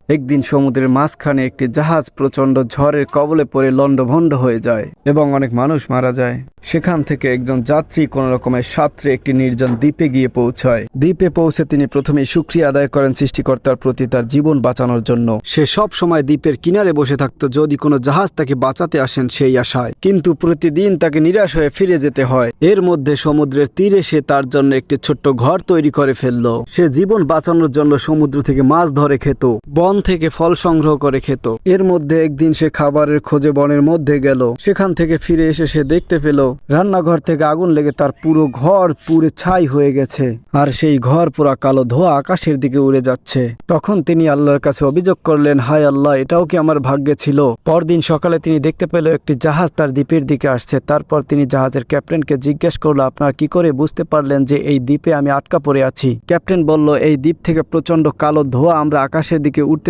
একদিন সমুদ্রের মাঝখানে একটি জাহাজ প্রচণ্ড ঝড়ের কবলে পড়ে লণ্ডভণ্ড হয়ে যায় এবং অনেক মানুষ মারা যায়। সেখান থেকে একজন যাত্রী কোনো রকমের সাঁতরে একটি নির্জন দ্বীপে গিয়ে পৌঁছায়। দ্বীপে পৌঁছে তিনি প্রথমে শুকরিয়া আদায় করেন সৃষ্টিকর্তার প্রতি তার জীবন বাঁচানোর জন্য। সে সব সময় দ্বীপের কিনারে বসে থাকত যদি কোনো জাহাজ তাকে বাঁচাতে আসেন সেই আশায়, কিন্তু প্রতিদিন তাকে নিরাশ হয়ে ফিরে যেতে হয়। এর মধ্যে সমুদ্রের তীরে সে তার জন্য একটি ছোট্ট ঘর তৈরি করে ফেলল। সে জীবন বাঁচানোর জন্য সমুদ্র থেকে মাছ ধরে খেত, বন থেকে ফল সংগ্রহ করে খেত। এর মধ্যে একদিন সে খাবারের খোঁজে বনের মধ্যে গেল। সেখান থেকে ফিরে এসে সে দেখতে পেল রান্নাঘর থেকে আগুন লেগে তার পুরো ঘর পুড়ে ছাই হয়ে গেছে, আর সেই ঘর পুরা কালো ধোঁয়া আকাশের দিকে উড়ে যাচ্ছে। তখন তিনি আল্লাহর কাছে অভিযোগ করলেন, হায় আল্লাহ, এটাও কি আমার ভাগ্যে ছিল। পরদিন সকালে তিনি দেখতে পেল একটি জাহাজ তার দ্বীপের দিকে আসছে। তারপর তিনি জাহাজের ক্যাপ্টেনকে জিজ্ঞেস করলো, আপনার কি করে বুঝতে পারলেন যে এই দ্বীপে আমি আটকা পড়ে আছি? ক্যাপ্টেন বলল, এই দ্বীপ থেকে প্রচন্ড কালো ধোঁয়া আমরা আকাশের দিকে উঠতে